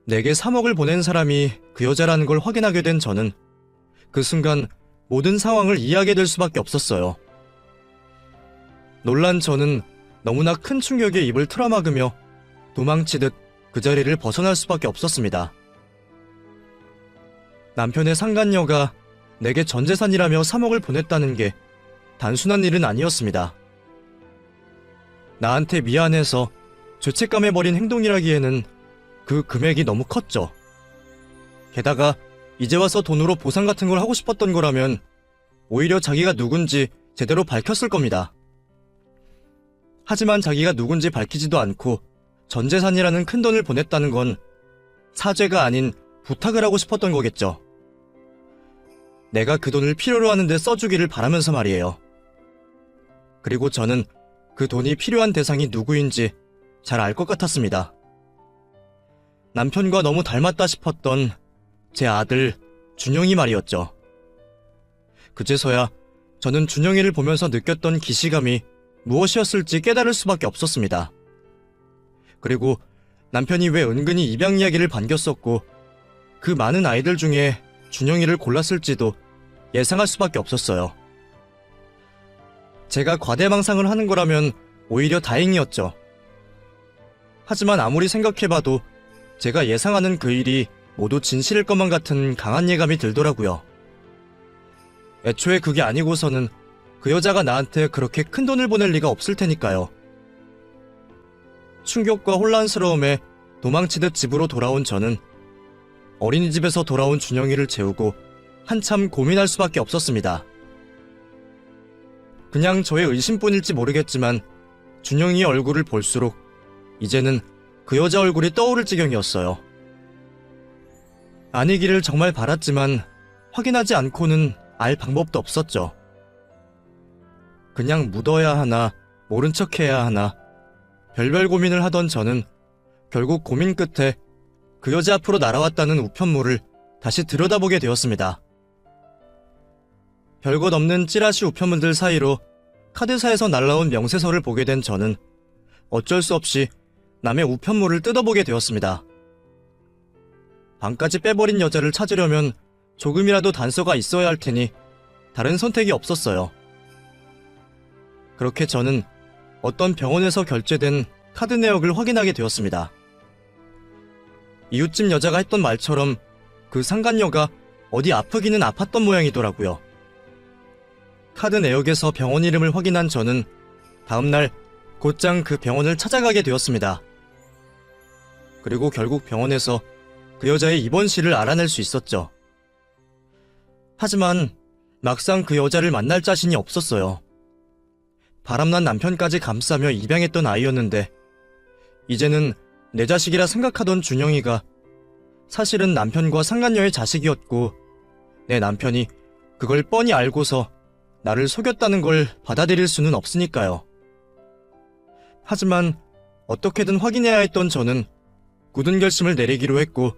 내게 3억을 보낸 사람이 그 여자라는 걸 확인하게 된 저는 그 순간 모든 상황을 이해하게 될 수밖에 없었어요. 놀란 저는 너무나 큰 충격에 입을 틀어막으며 도망치듯 그 자리를 벗어날 수밖에 없었습니다. 남편의 상간녀가 내게 전 재산이라며 3억을 보냈다는 게 단순한 일은 아니었습니다. 나한테 미안해서 죄책감에 버린 행동이라기에는 그 금액이 너무 컸죠. 게다가 이제 와서 돈으로 보상 같은 걸 하고 싶었던 거라면 오히려 자기가 누군지 제대로 밝혔을 겁니다. 하지만 자기가 누군지 밝히지도 않고 전 재산이라는 큰 돈을 보냈다는 건 사죄가 아닌 부탁을 하고 싶었던 거겠죠. 내가 그 돈을 필요로 하는데 써주기를 바라면서 말이에요. 그리고 저는 그 돈이 필요한 대상이 누구인지 잘 알 것 같았습니다. 남편과 너무 닮았다 싶었던 제 아들 준영이 말이었죠. 그제서야 저는 준영이를 보면서 느꼈던 기시감이 무엇이었을지 깨달을 수밖에 없었습니다. 그리고 남편이 왜 은근히 입양 이야기를 반겼었고 그 많은 아이들 중에 준영이를 골랐을지도 예상할 수밖에 없었어요. 제가 과대망상을 하는 거라면 오히려 다행이었죠. 하지만 아무리 생각해봐도 제가 예상하는 그 일이 모두 진실일 것만 같은 강한 예감이 들더라고요. 애초에 그게 아니고서는 그 여자가 나한테 그렇게 큰 돈을 보낼 리가 없을 테니까요. 충격과 혼란스러움에 도망치듯 집으로 돌아온 저는 어린이집에서 돌아온 준영이를 재우고 한참 고민할 수밖에 없었습니다. 그냥 저의 의심뿐일지 모르겠지만 준영이의 얼굴을 볼수록 이제는 그 여자 얼굴이 떠오를 지경이었어요. 아니기를 정말 바랐지만 확인하지 않고는 알 방법도 없었죠. 그냥 묻어야 하나 모른 척해야 하나 별별 고민을 하던 저는 결국 고민 끝에 그 여자 앞으로 날아왔다는 우편물을 다시 들여다보게 되었습니다. 별것 없는 찌라시 우편물들 사이로 카드사에서 날라온 명세서를 보게 된 저는 어쩔 수 없이 남의 우편물을 뜯어보게 되었습니다. 방까지 빼버린 여자를 찾으려면 조금이라도 단서가 있어야 할 테니 다른 선택이 없었어요. 그렇게 저는 어떤 병원에서 결제된 카드 내역을 확인하게 되었습니다. 이웃집 여자가 했던 말처럼 그 상간녀가 어디 아프기는 아팠던 모양이더라고요. 카드 내역에서 병원 이름을 확인한 저는 다음날 곧장 그 병원을 찾아가게 되었습니다. 그리고 결국 병원에서 그 여자의 입원실을 알아낼 수 있었죠. 하지만 막상 그 여자를 만날 자신이 없었어요. 바람난 남편까지 감싸며 입양했던 아이였는데 이제는 내 자식이라 생각하던 준영이가 사실은 남편과 상간녀의 자식이었고 내 남편이 그걸 뻔히 알고서 나를 속였다는 걸 받아들일 수는 없으니까요. 하지만 어떻게든 확인해야 했던 저는 굳은 결심을 내리기로 했고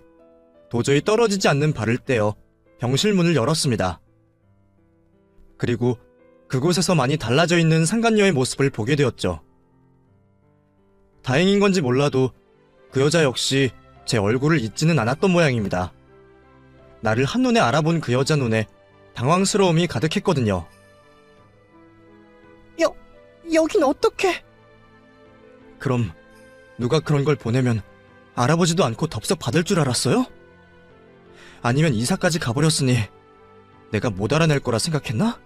도저히 떨어지지 않는 발을 떼어 병실 문을 열었습니다. 그리고 그곳에서 많이 달라져 있는 상간녀의 모습을 보게 되었죠. 다행인 건지 몰라도 그 여자 역시 제 얼굴을 잊지는 않았던 모양입니다. 나를 한눈에 알아본 그 여자 눈에 당황스러움이 가득했거든요. 여긴 어떻게? 그럼 누가 그런 걸 보내면 알아보지도 않고 덥석 받을 줄 알았어요? 아니면 이사까지 가버렸으니 내가 못 알아낼 거라 생각했나?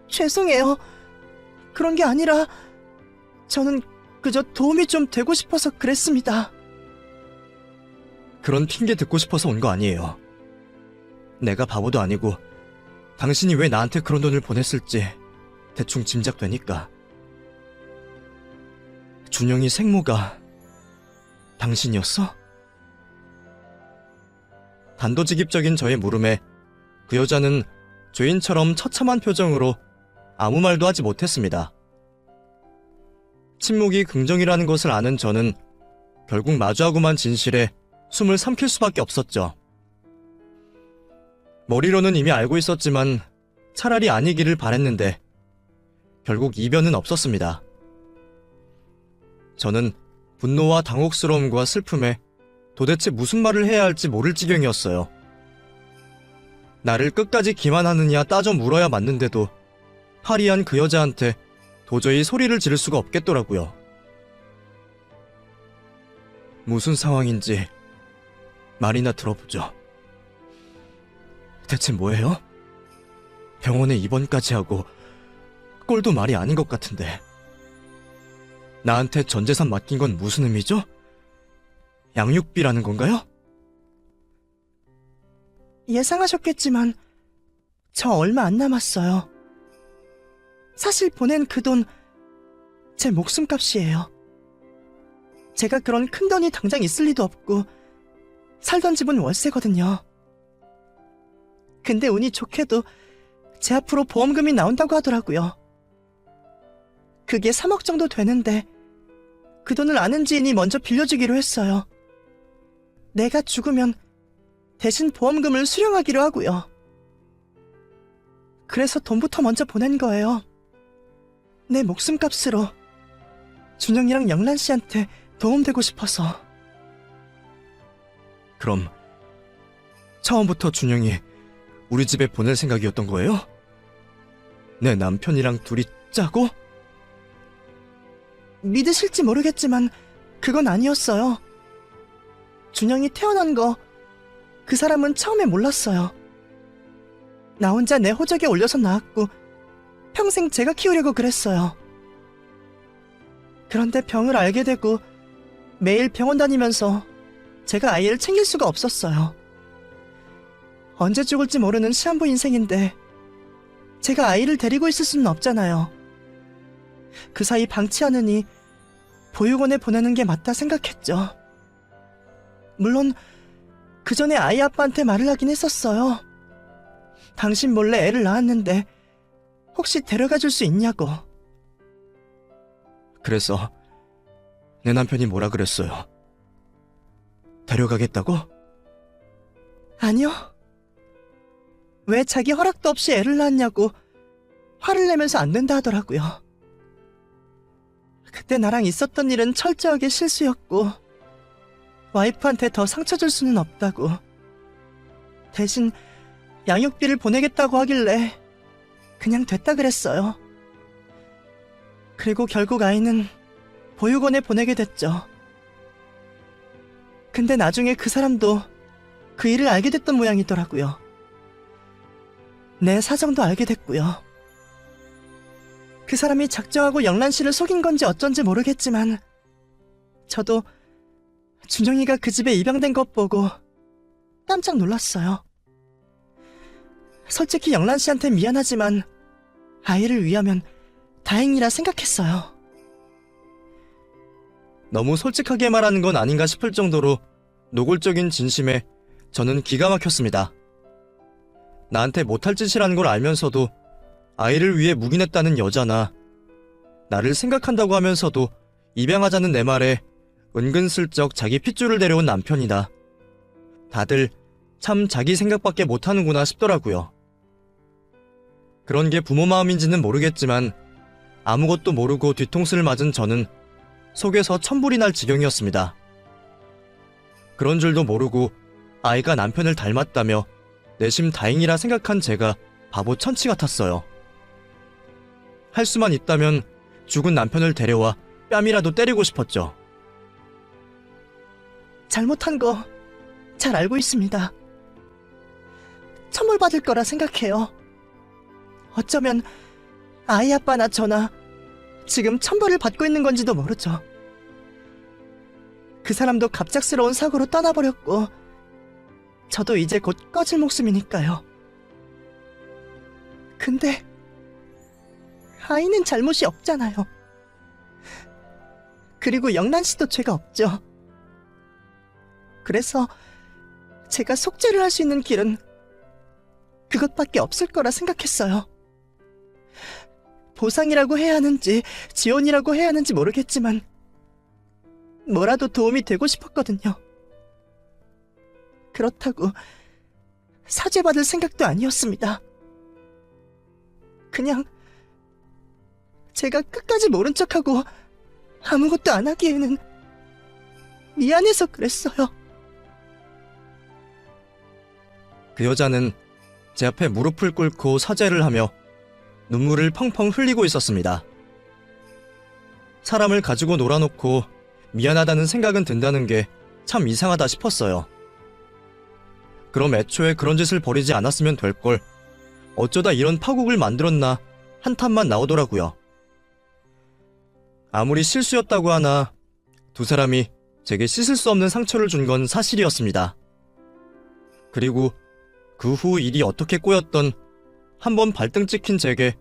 죄송해요. 그런 게 아니라 저는 그저 도움이 좀 되고 싶어서 그랬습니다. 그런 핑계 듣고 싶어서 온 거 아니에요. 내가 바보도 아니고 당신이 왜 나한테 그런 돈을 보냈을지 대충 짐작되니까. 준영이 생모가 당신이었어? 단도직입적인 저의 물음에 그 여자는 죄인처럼 처참한 표정으로 아무 말도 하지 못했습니다. 침묵이 긍정이라는 것을 아는 저는 결국 마주하고만 진실에 숨을 삼킬 수밖에 없었죠. 머리로는 이미 알고 있었지만 차라리 아니기를 바랬는데 결국 이변은 없었습니다. 저는 분노와 당혹스러움과 슬픔에 도대체 무슨 말을 해야 할지 모를 지경이었어요. 나를 끝까지 기만하느냐 따져 물어야 맞는데도 파리한 그 여자한테 도저히 소리를 지를 수가 없겠더라고요. 무슨 상황인지 말이나 들어보죠. 대체 뭐예요? 병원에 입원까지 하고 꼴도 말이 아닌 것 같은데. 나한테 전 재산 맡긴 건 무슨 의미죠? 양육비라는 건가요? 예상하셨겠지만 저 얼마 안 남았어요. 사실 보낸 그 돈 제 목숨값이에요. 제가 그런 큰 돈이 당장 있을 리도 없고 살던 집은 월세거든요. 근데 운이 좋게도 제 앞으로 보험금이 나온다고 하더라고요. 그게 3억 정도 되는데 그 돈을 아는 지인이 먼저 빌려주기로 했어요. 내가 죽으면 대신 보험금을 수령하기로 하고요. 그래서 돈부터 먼저 보낸 거예요. 내 목숨값으로 준영이랑 영란 씨한테 도움되고 싶어서. 그럼 처음부터 준영이 우리 집에 보낼 생각이었던 거예요? 내 남편이랑 둘이 짜고? 믿으실지 모르겠지만 그건 아니었어요. 준영이 태어난 거 그 사람은 처음에 몰랐어요. 나 혼자 내 호적에 올려서 낳았고 평생 제가 키우려고 그랬어요. 그런데 병을 알게 되고 매일 병원 다니면서 제가 아이를 챙길 수가 없었어요. 언제 죽을지 모르는 시한부 인생인데 제가 아이를 데리고 있을 수는 없잖아요. 그 사이 방치하느니 보육원에 보내는 게 맞다 생각했죠. 물론 그 전에 아이 아빠한테 말을 하긴 했었어요. 당신 몰래 애를 낳았는데 혹시 데려가 줄 수 있냐고. 그래서 내 남편이 뭐라 그랬어요? 데려가겠다고? 아니요. 왜 자기 허락도 없이 애를 낳았냐고 화를 내면서 안 된다 하더라고요. 그때 나랑 있었던 일은 철저하게 실수였고 와이프한테 더 상처 줄 수는 없다고. 대신 양육비를 보내겠다고 하길래 그냥 됐다 그랬어요. 그리고 결국 아이는 보육원에 보내게 됐죠. 근데 나중에 그 사람도 그 일을 알게 됐던 모양이더라고요. 내 사정도 알게 됐고요. 그 사람이 작정하고 영란 씨를 속인 건지 어쩐지 모르겠지만 저도 준영이가 그 집에 입양된 것 보고 깜짝 놀랐어요. 솔직히 영란 씨한테 미안하지만 아이를 위하면 다행이라 생각했어요. 너무 솔직하게 말하는 건 아닌가 싶을 정도로 노골적인 진심에 저는 기가 막혔습니다. 나한테 못할 짓이라는 걸 알면서도 아이를 위해 묵인했다는 여자나 나를 생각한다고 하면서도 입양하자는 내 말에 은근슬쩍 자기 핏줄을 데려온 남편이다. 다들 참 자기 생각밖에 못하는구나 싶더라고요. 그런 게 부모 마음인지는 모르겠지만 아무것도 모르고 뒤통수를 맞은 저는 속에서 천불이 날 지경이었습니다. 그런 줄도 모르고 아이가 남편을 닮았다며 내심 다행이라 생각한 제가 바보 천치 같았어요. 할 수만 있다면 죽은 남편을 데려와 뺨이라도 때리고 싶었죠. 잘못한 거 잘 알고 있습니다. 천벌받을 거라 생각해요. 어쩌면 아이 아빠나 저나 지금 천벌을 받고 있는 건지도 모르죠. 그 사람도 갑작스러운 사고로 떠나버렸고 저도 이제 곧 꺼질 목숨이니까요. 근데 아이는 잘못이 없잖아요. 그리고 영란 씨도 죄가 없죠. 그래서 제가 속죄를 할 수 있는 길은 그것밖에 없을 거라 생각했어요. 보상이라고 해야 하는지 지원이라고 해야 하는지 모르겠지만 뭐라도 도움이 되고 싶었거든요. 그렇다고 사죄받을 생각도 아니었습니다. 그냥 제가 끝까지 모른 척하고 아무것도 안 하기에는 미안해서 그랬어요. 그 여자는 제 앞에 무릎을 꿇고 사죄를 하며 눈물을 펑펑 흘리고 있었습니다. 사람을 가지고 놀아놓고 미안하다는 생각은 든다는 게 참 이상하다 싶었어요. 그럼 애초에 그런 짓을 벌이지 않았으면 될 걸 어쩌다 이런 파국을 만들었나 한탄만 나오더라고요. 아무리 실수였다고 하나 두 사람이 제게 씻을 수 없는 상처를 준 건 사실이었습니다. 그리고 그 후 일이 어떻게 꼬였던 한번 발등 찍힌 제게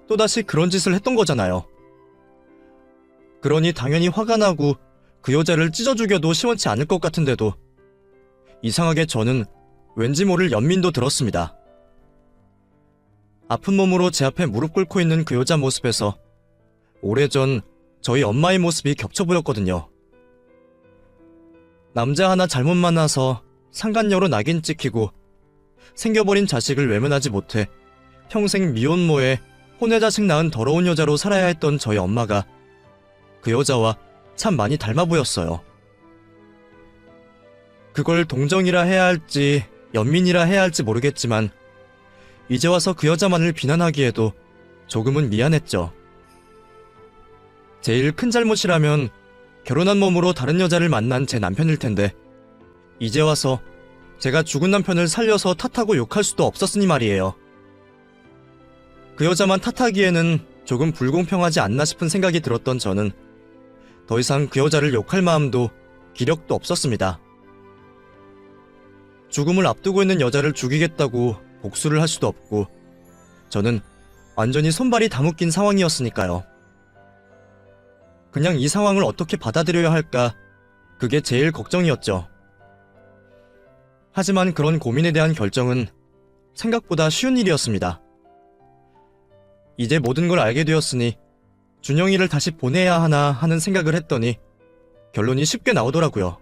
또다시 그런 짓을 했던 거잖아요. 그러니 당연히 화가 나고 그 여자를 찢어 죽여도 시원치 않을 것 같은데도 이상하게 저는 왠지 모를 연민도 들었습니다. 아픈 몸으로 제 앞에 무릎 꿇고 있는 그 여자 모습에서 오래전 저희 엄마의 모습이 겹쳐 보였거든요. 남자 하나 잘못 만나서 상간녀로 낙인 찍히고 생겨버린 자식을 외면하지 못해 평생 미혼모에 혼외자식 낳은 더러운 여자로 살아야 했던 저희 엄마가 그 여자와 참 많이 닮아 보였어요. 그걸 동정이라 해야 할지 연민이라 해야 할지 모르겠지만 이제 와서 그 여자만을 비난하기에도 조금은 미안했죠. 제일 큰 잘못이라면 결혼한 몸으로 다른 여자를 만난 제 남편일 텐데 이제 와서 제가 죽은 남편을 살려서 탓하고 욕할 수도 없었으니 말이에요. 그 여자만 탓하기에는 조금 불공평하지 않나 싶은 생각이 들었던 저는 더 이상 그 여자를 욕할 마음도 기력도 없었습니다. 죽음을 앞두고 있는 여자를 죽이겠다고 복수를 할 수도 없고 저는 완전히 손발이 다 묶인 상황이었으니까요. 그냥 이 상황을 어떻게 받아들여야 할까 그게 제일 걱정이었죠. 하지만 그런 고민에 대한 결정은 생각보다 쉬운 일이었습니다. 이제 모든 걸 알게 되었으니 준영이를 다시 보내야 하나 하는 생각을 했더니 결론이 쉽게 나오더라고요.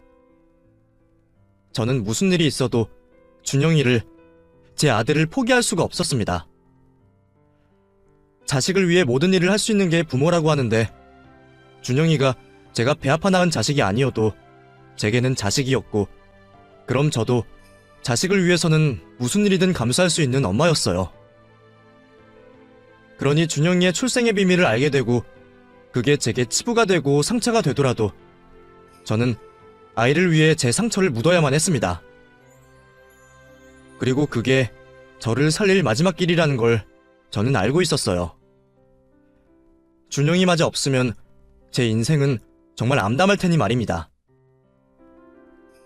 저는 무슨 일이 있어도 준영이를, 제 아들을 포기할 수가 없었습니다. 자식을 위해 모든 일을 할 수 있는 게 부모라고 하는데 준영이가 제가 배 아파 낳은 자식이 아니어도 제게는 자식이었고 그럼 저도 자식을 위해서는 무슨 일이든 감수할 수 있는 엄마였어요. 그러니 준영이의 출생의 비밀을 알게 되고 그게 제게 치부가 되고 상처가 되더라도 저는 아이를 위해 제 상처를 묻어야만 했습니다. 그리고 그게 저를 살릴 마지막 길이라는 걸 저는 알고 있었어요. 준영이마저 없으면 제 인생은 정말 암담할 테니 말입니다.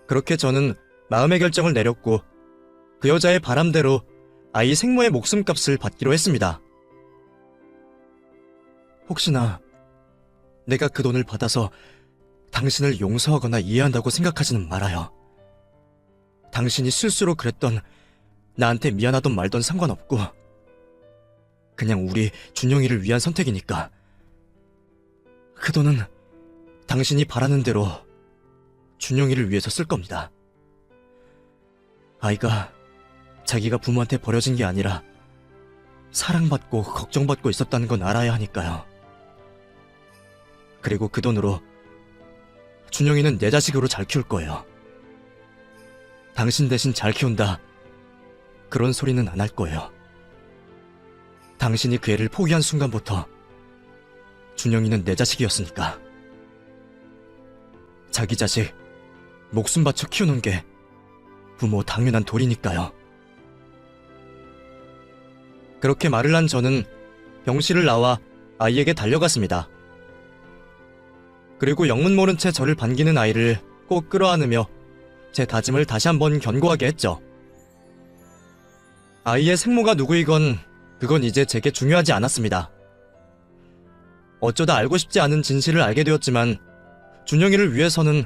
그렇게 저는 마음의 결정을 내렸고 그 여자의 바람대로 아이 생모의 목숨값을 받기로 했습니다. 혹시나 내가 그 돈을 받아서 당신을 용서하거나 이해한다고 생각하지는 말아요. 당신이 실수로 그랬던 나한테 미안하던 말던 상관없고 그냥 우리 준영이를 위한 선택이니까 그 돈은 당신이 바라는 대로 준영이를 위해서 쓸 겁니다. 아이가 자기가 부모한테 버려진 게 아니라 사랑받고 걱정받고 있었다는 건 알아야 하니까요. 그리고 그 돈으로 준영이는 내 자식으로 잘 키울 거예요. 당신 대신 잘 키운다. 그런 소리는 안 할 거예요. 당신이 그 애를 포기한 순간부터 준영이는 내 자식이었으니까. 자기 자식 목숨 바쳐 키우는 게 부모 당연한 도리니까요. 그렇게 말을 한 저는 병실을 나와 아이에게 달려갔습니다. 그리고 영문 모른 채 저를 반기는 아이를 꼭 끌어안으며 제 다짐을 다시 한번 견고하게 했죠. 아이의 생모가 누구이건 그건 이제 제게 중요하지 않았습니다. 어쩌다 알고 싶지 않은 진실을 알게 되었지만 준영이를 위해서는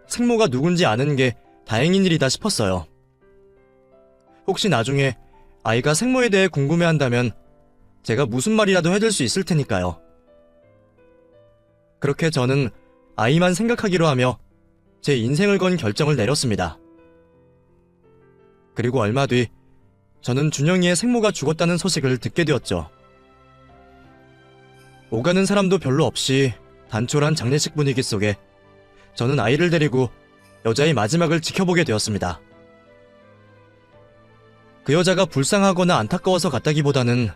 생모가 누군지 아는 게 다행인 일이다 싶었어요. 혹시 나중에 아이가 생모에 대해 궁금해한다면 제가 무슨 말이라도 해줄 수 있을 테니까요. 그렇게 저는 아이만 생각하기로 하며 제 인생을 건 결정을 내렸습니다. 그리고 얼마 뒤 저는 준영이의 생모가 죽었다는 소식을 듣게 되었죠. 오가는 사람도 별로 없이 단촐한 장례식 분위기 속에 저는 아이를 데리고 여자의 마지막을 지켜보게 되었습니다. 그 여자가 불쌍하거나 안타까워서 갔다기보다는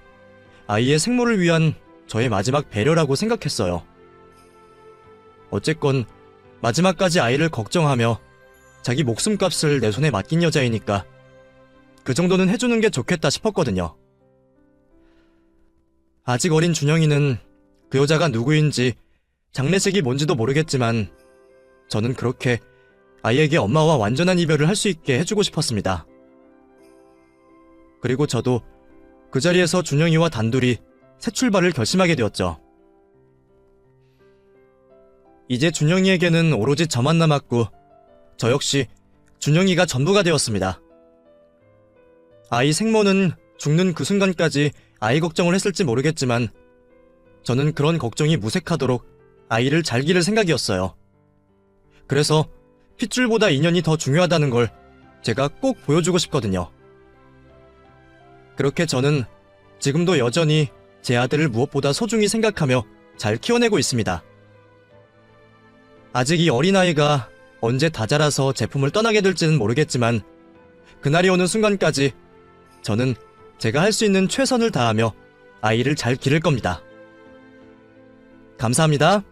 아이의 생모를 위한 저의 마지막 배려라고 생각했어요. 어쨌건 마지막까지 아이를 걱정하며 자기 목숨값을 내 손에 맡긴 여자이니까 그 정도는 해주는 게 좋겠다 싶었거든요. 아직 어린 준영이는 그 여자가 누구인지 장례식이 뭔지도 모르겠지만 저는 그렇게 아이에게 엄마와 완전한 이별을 할 수 있게 해주고 싶었습니다. 그리고 저도 그 자리에서 준영이와 단둘이 새 출발을 결심하게 되었죠. 이제 준영이에게는 오로지 저만 남았고 저 역시 준영이가 전부가 되었습니다. 아이 생모는 죽는 그 순간까지 아이 걱정을 했을지 모르겠지만 저는 그런 걱정이 무색하도록 아이를 잘 기를 생각이었어요. 그래서 핏줄보다 인연이 더 중요하다는 걸 제가 꼭 보여주고 싶거든요. 그렇게 저는 지금도 여전히 제 아들을 무엇보다 소중히 생각하며 잘 키워내고 있습니다. 아직 이 어린아이가 언제 다 자라서 제품을 떠나게 될지는 모르겠지만 그날이 오는 순간까지 저는 제가 할 수 있는 최선을 다하며 아이를 잘 기를 겁니다. 감사합니다.